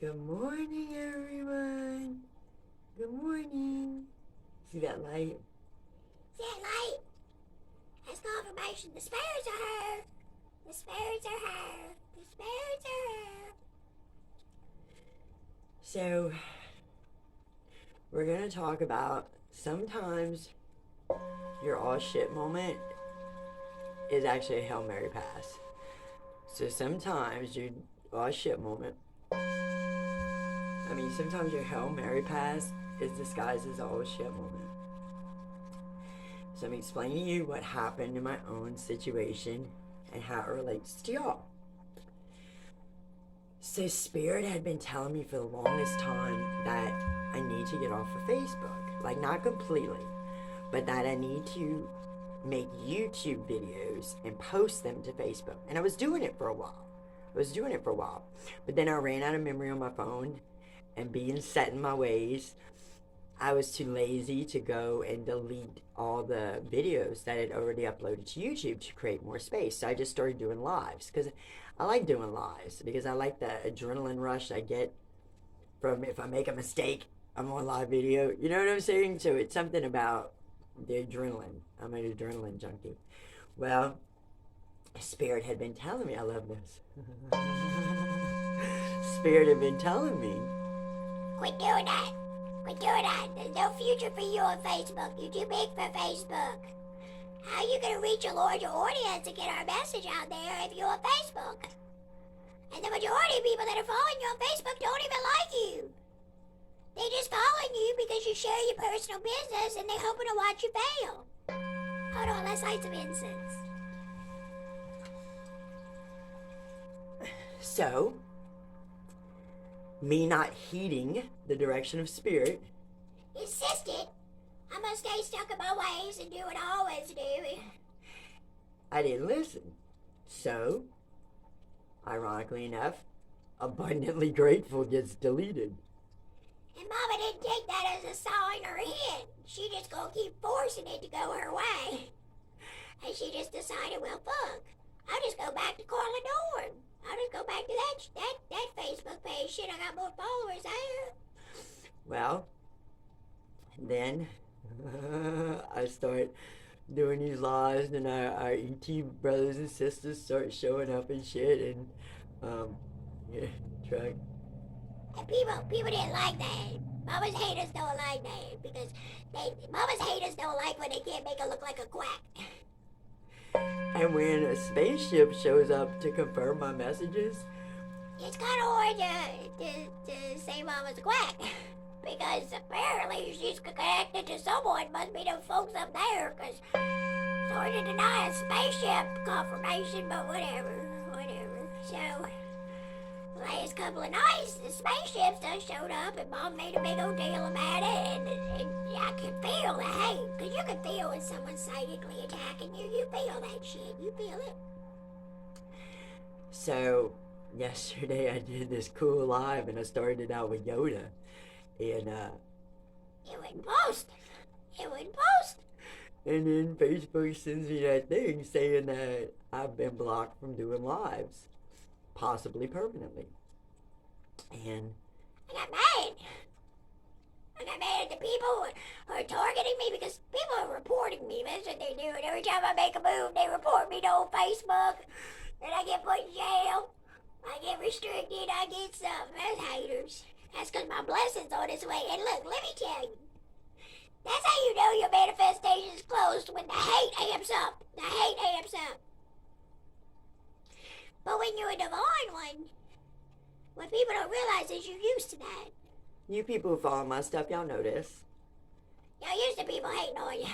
Good morning, everyone. Good morning. See that light? See that light? That's confirmation. The spirits are here. The spirits are here. The spirits are here. So, we're going to talk about sometimes your all shit moment is actually a Hail Mary pass. So sometimes your all shit moment, sometimes your Hail Mary pass is disguised as a all shit moment. So I'm explaining to you what happened in my own situation and how it relates to y'all. So Spirit had been telling me for the longest time that I need to get off of Facebook. Like, not completely, but that I need to make YouTube videos and post them to Facebook. And I was doing it for a while. But then I ran out of memory on my phone, and being set in my ways, I was too lazy to go and delete all the videos that I had already uploaded to YouTube to create more space. So I just started doing lives, because I like doing lives, because I like the adrenaline rush I get from if I make a mistake, I'm on live video. You know what I'm saying? So it's something about the adrenaline. I'm an adrenaline junkie. Well, Spirit had been telling me, I love this. Spirit had been telling me, Quit doing that. Quit doing that. There's no future for you on Facebook. You're too big for Facebook. How are you going to reach a larger audience and get our message out there if you're on Facebook? And the majority of people that are following you on Facebook don't even like you. They just following you because you share your personal business and they're hoping to watch you fail. Hold on, let's light some incense. so, me not heeding the direction of Spirit, Insisted I'm gonna stay stuck in my ways and do what I always do. I didn't listen. So, ironically enough, Abundantly Grateful gets deleted. And Mama didn't take that as a sign or a hint. She just gonna keep forcing it to go her way. And she just decided, well, fuck. I'll just go back to Carla Dorn. I'll just go back to that Facebook page. Shit, I got more followers there. Well, then I start doing these lives, and our ET brothers and sisters start showing up and shit, and truck. And people didn't like that. Mama's haters don't like that because Mama's haters don't like when they can't make her look like a quack. And when a spaceship shows up to confirm my messages, It's kind of hard to say Mama's a quack. Because apparently she's connected to someone. Must be them folks up there. Because it's hard to deny a spaceship confirmation, but whatever. So, last couple of nights, the spaceships done showed up and Mom made a big old deal about it. And I could feel the hate. Because you can feel when someone's psychically attacking you. You feel that shit. You feel it. so yesterday I did this cool live, and I started out with Yoda. And It wouldn't post. and then Facebook sends me that thing saying that I've been blocked from doing lives, possibly permanently. And I got mad. At the people who are targeting me because people are reporting me. That's what they're doing. Every time I make a move, they report me to old Facebook. And I get put in jail. I get restricted. I get something. That's haters. That's because my blessing's on its way. And look, let me tell you. That's how you know your manifestation is closed, when the hate amps up. But when you're a divine one, what people don't realize is you're used to that. you people who follow my stuff, y'all know this. You're used to people hating on you.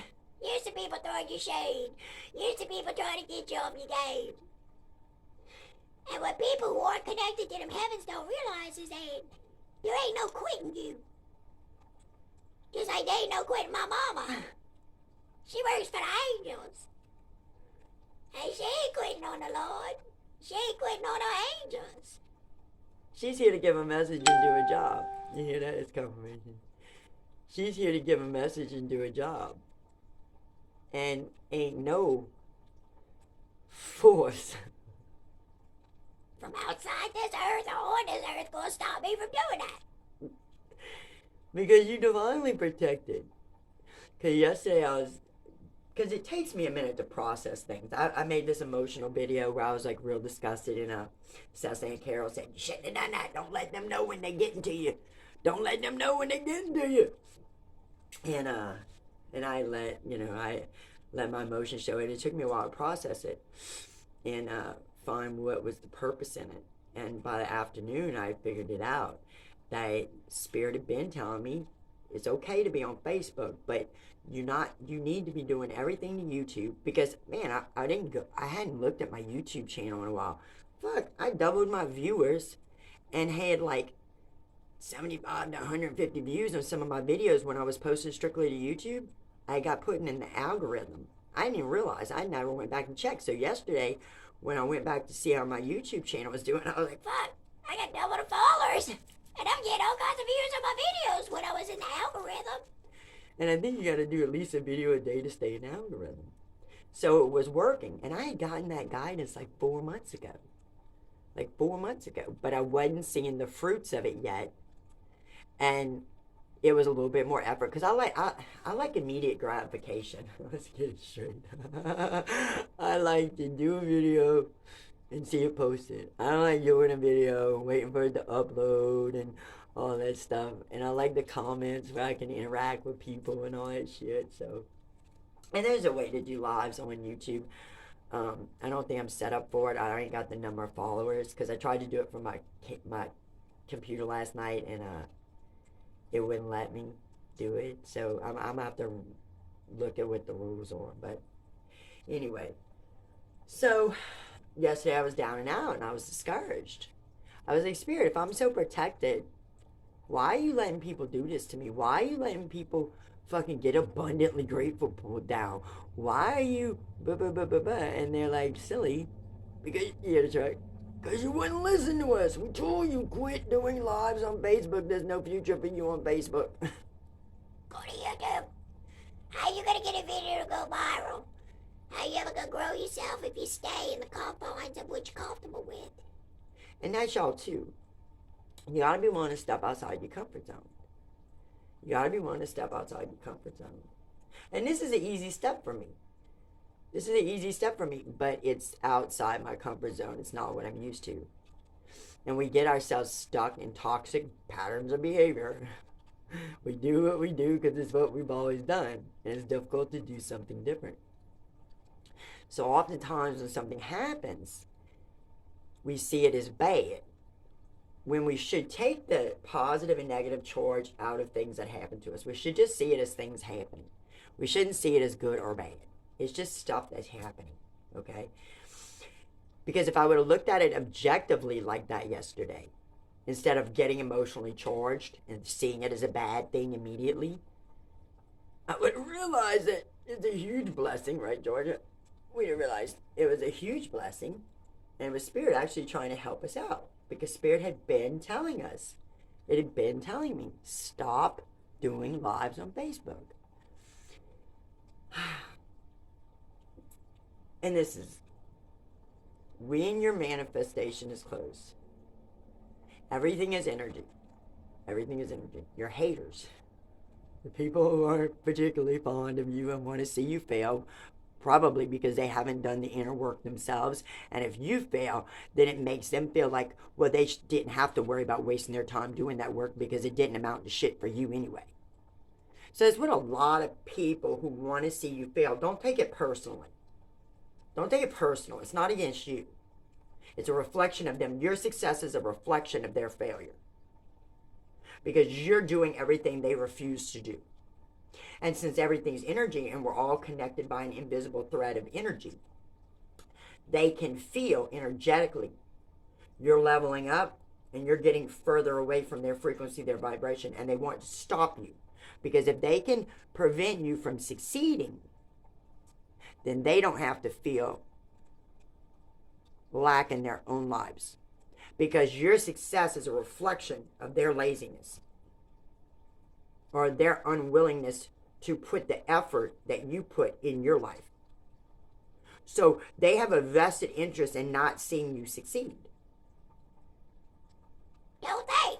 Used to people throwing you shade. Used to people trying to get you off your game. And what people who aren't connected to them heavens don't realize is that there ain't no quitting you. Just like there ain't no quitting my mama. She works for the angels. And she ain't quitting on the Lord. She ain't quitting on her angels. She's here to give a message and do a job. You hear that? It's confirmation. She's here to give a message and do a job. And ain't no force from outside this earth or on this earth gonna stop me from doing that? Because you're divinely protected. Because yesterday because it takes me a minute to process things. I made this emotional video where I was like real disgusted, and Cecily and Carol said, you shouldn't have done that. Don't let them know when they're getting to you. Don't let them know when they're getting to you. And I let my emotions show it. It took me a while to process it and find what was the purpose in it. And by the afternoon, I figured it out. That Spirit had been telling me it's okay to be on Facebook, but you need to be doing everything to YouTube, because man, I hadn't looked at my YouTube channel in a while. Fuck, I doubled my viewers and had like 75 to 150 views on some of my videos when I was posting strictly to YouTube. I got put in the algorithm. I didn't even realize. I never went back and checked. So yesterday, when I went back to see how my YouTube channel was doing, I was like, fuck, I got double the followers. And I'm getting all kinds of views on my videos when I was in the algorithm. And I think you got to do at least a video a day to stay in the algorithm. So it was working. And I had gotten that guidance like 4 months ago. But I wasn't seeing the fruits of it yet. And it was a little bit more effort, because I like immediate gratification. Let's get it straight. I like to do a video and see it posted. I don't like doing a video, waiting for it to upload and all that stuff. And I like the comments where I can interact with people and all that shit. So, and there's a way to do lives on YouTube. I don't think I'm set up for it. I ain't got the number of followers, because I tried to do it from my computer last night, and it wouldn't let me do it. So I'm gonna have to look at what the rules are. But anyway, so yesterday I was down and out, and I was discouraged. I was like, Spirit, if I'm so protected, why are you letting people do this to me? Why are you letting people fucking get abundantly grateful pulled down? Why are you and they're like, silly, because because you wouldn't listen to us. We told you quit doing lives on Facebook. There's no future for you on Facebook. Go to YouTube. How you gonna get a video to go viral? How you ever gonna grow yourself if you stay in the confines of what you're comfortable with? And that's y'all too. You gotta be willing to step outside your comfort zone. You gotta be willing to step outside your comfort zone. And this is an easy step for me. But it's outside my comfort zone. It's not what I'm used to. And we get ourselves stuck in toxic patterns of behavior. We do what we do because it's what we've always done. And it's difficult to do something different. So oftentimes when something happens, we see it as bad, when we should take the positive and negative charge out of things that happen to us. We should just see it as things happening. We shouldn't see it as good or bad. It's just stuff that's happening, okay? Because if I would have looked at it objectively like that yesterday, instead of getting emotionally charged and seeing it as a bad thing immediately, I would realize that it's a huge blessing, right, Georgia? We realized it was a huge blessing, and it was Spirit actually trying to help us out, because Spirit had been telling us, it had been telling me, stop doing lives on Facebook. And this is, when your manifestation is close, everything is energy. Everything is energy. Your haters, the people who aren't particularly fond of you and want to see you fail, probably because they haven't done the inner work themselves. And if you fail, then it makes them feel like, well, they didn't have to worry about wasting their time doing that work because it didn't amount to shit for you anyway. So it's what a lot of people who want to see you fail. Don't take it personally. Don't take it personal. It's not against you. It's a reflection of them. Your success is a reflection of their failure, because you're doing everything they refuse to do. And since everything's energy and we're all connected by an invisible thread of energy, they can feel energetically you're leveling up and you're getting further away from their frequency, their vibration, and they want to stop you. Because if they can prevent you from succeeding, then they don't have to feel lack in their own lives. Because your success is a reflection of their laziness or their unwillingness to put the effort that you put in your life. So they have a vested interest in not seeing you succeed. Don't think.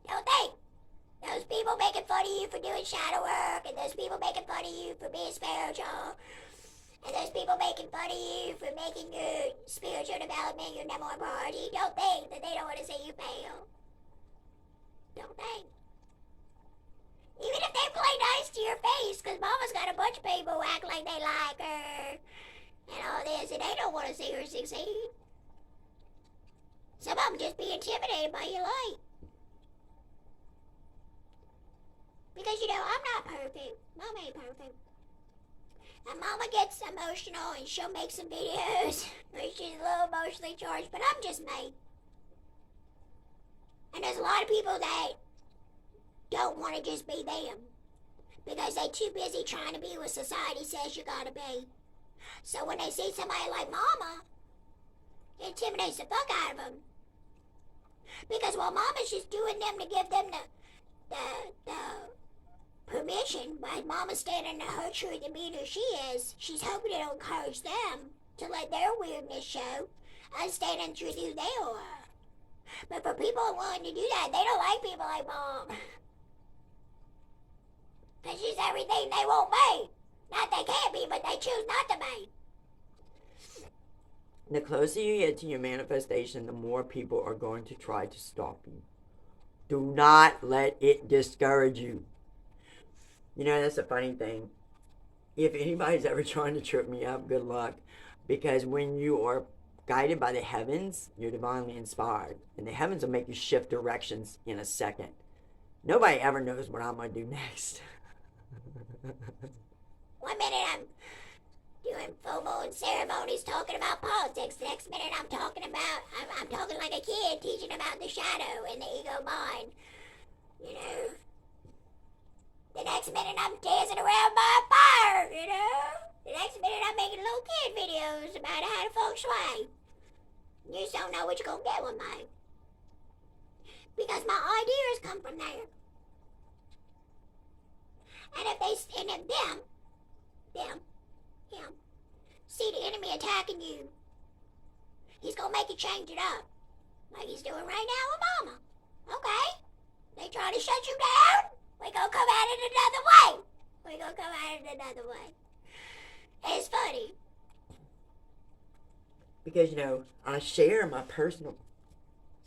Don't think. Those people making fun of you for doing shadow work, and those people making fun of you for being spiritual, and those people making fun of you for making your spiritual development your number one priority, don't think that they don't want to see you fail. Don't think. Even if they play nice to your face, because Mama's got a bunch of people who act like they like her, and all this, and they don't want to see her succeed. Some of them just be intimidated by your light. Because, I'm not perfect. Mama ain't perfect. And Mama gets emotional and she'll make some videos where she's a little emotionally charged, but I'm just me. And there's a lot of people that don't want to just be them because they too busy trying to be what society says you gotta be. So when they see somebody like Mama, it intimidates the fuck out of them. Because while Mama's just doing them to give them the permission, by Mama standing in her truth and being who she is, she's hoping it'll encourage them to let their weirdness show and stand in truth who they are. But for people wanting to do that, they don't like people like Mom. Because she's everything they won't be. Not they can't be, but they choose not to be. The closer you get to your manifestation, the more people are going to try to stop you. Do not let it discourage you. That's a funny thing. If anybody's ever trying to trip me up, good luck. Because when you are guided by the heavens, you're divinely inspired. And the heavens will make you shift directions in a second. Nobody ever knows what I'm going to do next. 1 minute I'm doing full moon ceremonies talking about politics. The next minute I'm talking like a kid teaching about the shadow and the ego mind. The next minute I'm dancing around by a fire, The next minute I'm making little kid videos about how to feng shui. You just don't know what you're gonna get with me. Because my ideas come from there. And if him, see the enemy attacking you, he's gonna make you change it up. Like he's doing right now with Mama. Okay? They trying to shut you down? We gonna come at it another way. It's funny. Because, I share my personal...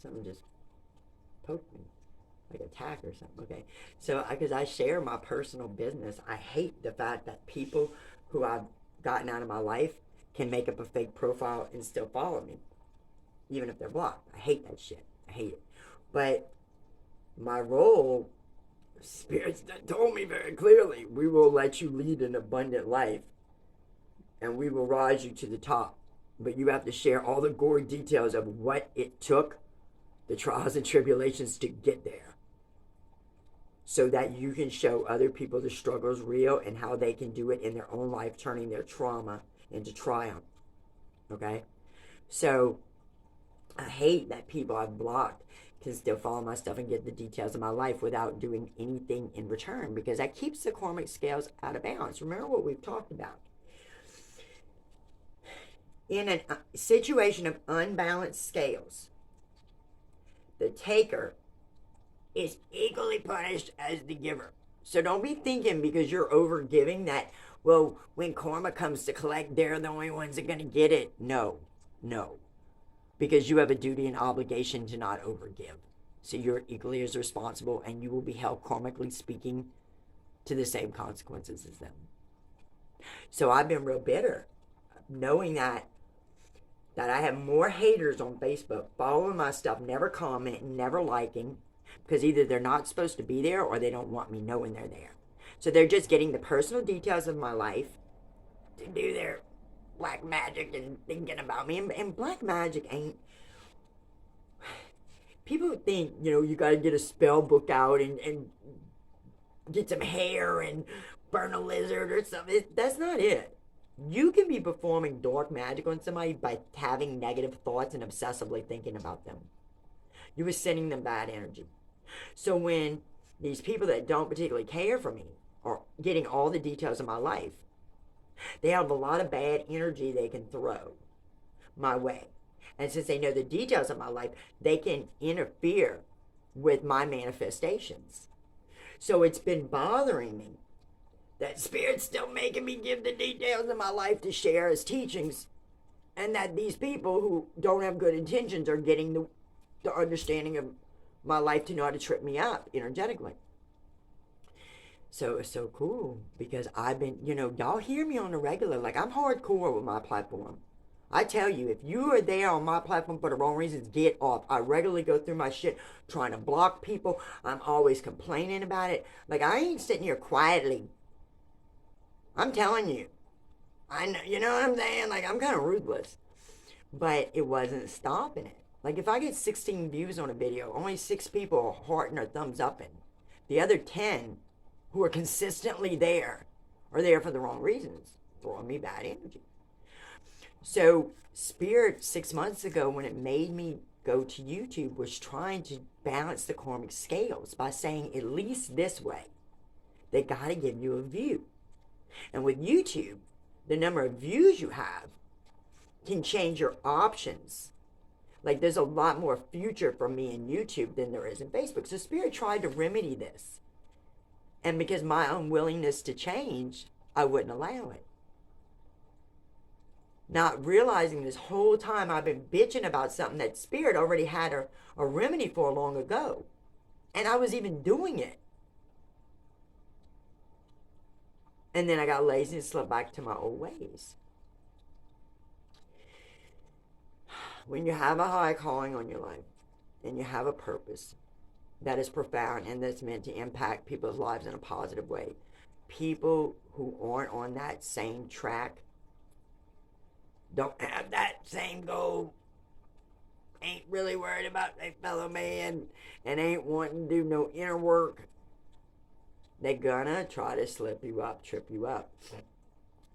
Something just poked me. Like a tack or something. Okay. So, because I share my personal business, I hate the fact that people who I've gotten out of my life can make up a fake profile and still follow me. Even if they're blocked. I hate that shit. I hate it. But my role... Spirits told me very clearly, we will let you lead an abundant life and we will rise you to the top. But you have to share all the gory details of what it took, the trials and tribulations to get there. So that you can show other people the struggles real and how they can do it in their own life, turning their trauma into triumph. Okay? So, I hate that people I've blocked can still follow my stuff and get the details of my life without doing anything in return, because that keeps the karmic scales out of balance. Remember what we've talked about. In a situation of unbalanced scales, the taker is equally punished as the giver. So don't be thinking because you're over giving that, well, when karma comes to collect, they're the only ones that are going to get it. No. Because you have a duty and obligation to not overgive. So you're equally as responsible and you will be held karmically speaking to the same consequences as them. So I've been real bitter knowing that I have more haters on Facebook following my stuff, never commenting, never liking, because either they're not supposed to be there or they don't want me knowing they're there. So they're just getting the personal details of my life to do their black magic and thinking about me. And black magic ain't... People think, you gotta get a spell book out and get some hair and burn a lizard or something. That's not it. You can be performing dark magic on somebody by having negative thoughts and obsessively thinking about them. You are sending them bad energy. So when these people that don't particularly care for me are getting all the details of my life, they have a lot of bad energy they can throw my way. And since they know the details of my life, they can interfere with my manifestations. So it's been bothering me that Spirit's still making me give the details of my life to share as teachings, and that these people who don't have good intentions are getting the understanding of my life to know how to trip me up energetically. So it's so cool because I've been, y'all hear me on the regular. Like, I'm hardcore with my platform. I tell you, if you are there on my platform for the wrong reasons, get off. I regularly go through my shit trying to block people. I'm always complaining about it. Like, I ain't sitting here quietly. I'm telling you. I know, you know what I'm saying? Like, I'm kind of ruthless. But it wasn't stopping it. Like, if I get 16 views on a video, only 6 people are hearting or thumbs upping. The other 10 who are consistently there are there for the wrong reasons, throwing me bad energy. So Spirit 6 months ago, when it made me go to YouTube, was trying to balance the karmic scales by saying, at least this way, they got to give you a view. And with YouTube, the number of views you have can change your options. Like, there's a lot more future for me in YouTube than there is in Facebook. So Spirit tried to remedy this. And because my unwillingness to change, I wouldn't allow it. Not realizing this whole time I've been bitching about something that Spirit already had a remedy for long ago. And I was even doing it. And then I got lazy and slipped back to my old ways. When you have a high calling on your life and you have a purpose that is profound and that's meant to impact people's lives in a positive way, people who aren't on that same track, don't have that same goal, ain't really worried about their fellow man, and ain't wanting to do no inner work, they're gonna try to slip you up, trip you up.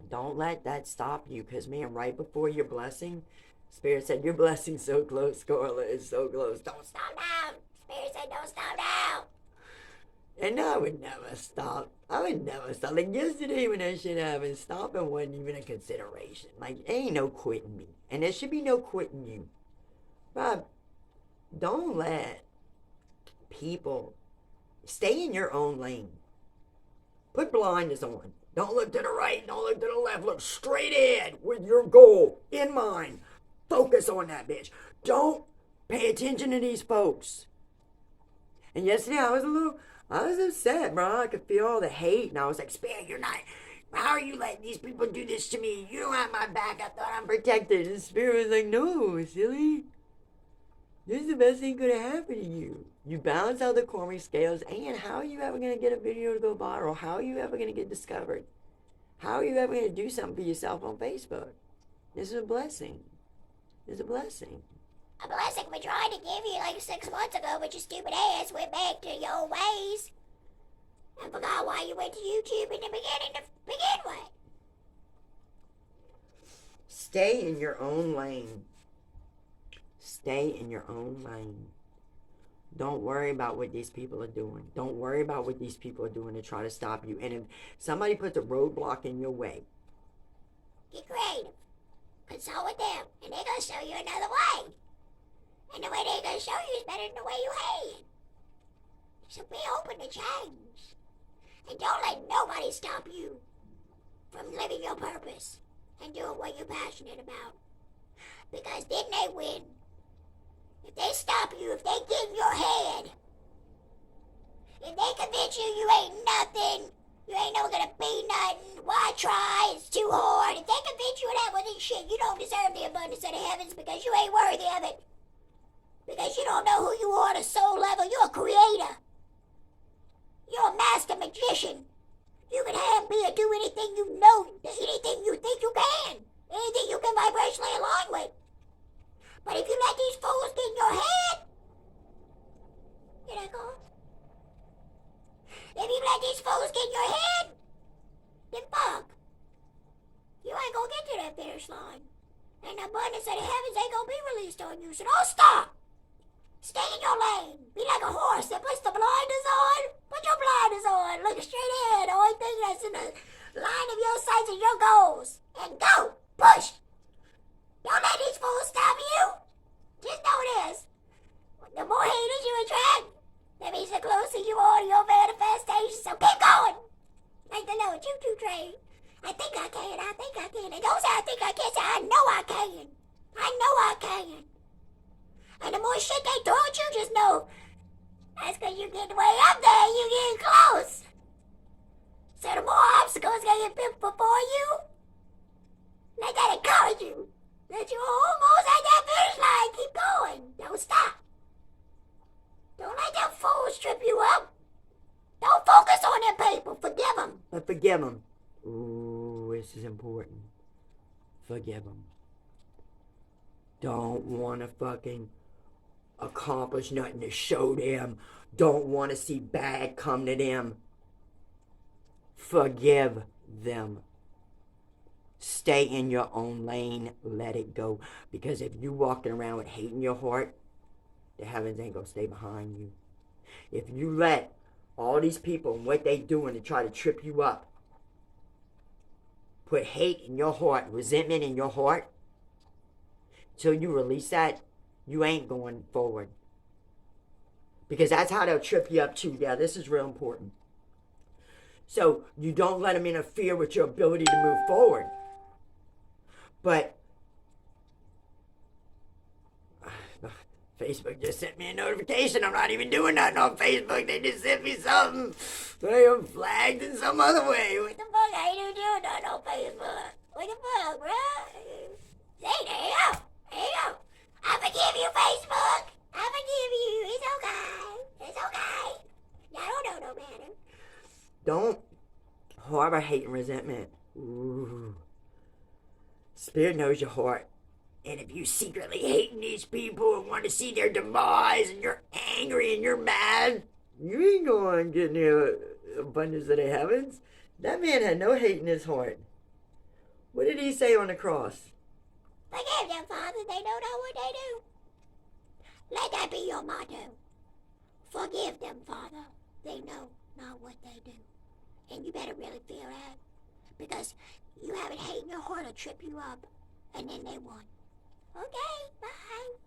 Don't let that stop you, because, man, right before your blessing, Spirit said, your blessing's so close, Carla, it's so close. Don't stop now. Spirit said, don't stop now. And I would never stop. Like, yesterday when that shit happened, stopping wasn't even a consideration. Like, ain't no quitting me. And there should be no quitting you. But don't let people stay in your own lane. Put blinders on. Don't look to the right, don't look to the left. Look straight ahead with your goal in mind. Focus on that bitch. Don't pay attention to these folks. And yesterday I was upset, bro. I could feel all the hate, and I was like, Spirit, how are you letting these people do this to me? You don't have my back. I thought I'm protected. And Spirit was like, no, silly. This is the best thing could have happened to you. You balance out the karmic scales, and how are you ever going to get a video to go viral? How are you ever going to get discovered? How are you ever going to do something for yourself on Facebook? This is a blessing. It's a blessing. A blessing we tried to give you like 6 months ago, but your stupid ass went back to your old ways and forgot why you went to YouTube in the beginning to begin with. Stay in your own lane. Stay in your own lane. Don't worry about what these people are doing. Don't worry about what these people are doing to try to stop you. And if somebody puts a roadblock in your way, get creative. Consult with them, and they're going to show you another way. And the way they're going to show you is better than the way you had. So be open to change. And don't let nobody stop you from living your purpose and doing what you're passionate about. Because then they win. If they stop you, if they get in your head, if they convince you you ain't nothing, you ain't never gonna be nothing, why try, it's too hard. If they convince you of that, well then shit, you don't deserve the abundance of the heavens because you ain't worthy of it. Because you don't know who you are on a soul level. You're a creator. You're a master magician. You can be or do anything you know, anything you think you can. Anything you can vibrationally align with. But if you let these fools get in your head, here I go. If you let these fools get in your head, then fuck. You ain't gonna get to that finish line. And the abundance of the heavens ain't gonna be released on you, so don't stop. Stay in your lane. Be like a horse that puts the blinders on. Put your blinders on. Look straight ahead. The only thing that's in the line of your sights is your goals. And go. Push. Don't let these fools stop you. the more haters you attract, that means the closer you are to your manifestation. So keep going. Like the little choo-choo train. I think I can. And don't say I think I can. Say I know I can. And the more shit they throw at you, just know that's because you're getting way up there and you're getting close. So the more obstacles get put before you, let that encourage you. That you're almost at that finish line. Keep going. Don't stop. Don't let them fools trip you up. Don't focus on them people. Forgive them. But forgive them. Ooh, this is important. Forgive them. Don't want to fucking accomplish nothing to show them. Don't want to see bad come to them. Forgive them. Stay in your own lane. Let it go. Because if you walking around with hate in your heart, the heavens ain't gonna stay behind you. If you let all these people and what they doing to try to trip you up, put hate in your heart, resentment in your heart, till you release that, you ain't going forward. Because that's how they'll trip you up too. Yeah, this is real important. So you don't let them interfere with your ability to move forward. But Facebook just sent me a notification. I'm not even doing nothing on Facebook. They just sent me something. I am flagged in some other way. What the fuck? I ain't even doing nothing on Facebook. What the fuck, bro? Hey, there you go. I forgive you, Facebook. I forgive you. It's okay. I don't know no better. Don't harbor hate and resentment. Ooh. Spirit knows your heart. And if you secretly hating these people and want to see their demise and you're angry and you're mad, you ain't going to get near abundance of the heavens. That man had no hate in his heart. What did he say on the cross? Forgive them, Father. They don't know what they do. Let that be your motto. Forgive them, Father. They know not what they do. And you better really feel that. Because you have it hate in your heart to trip you up. And then they won. Okay, bye.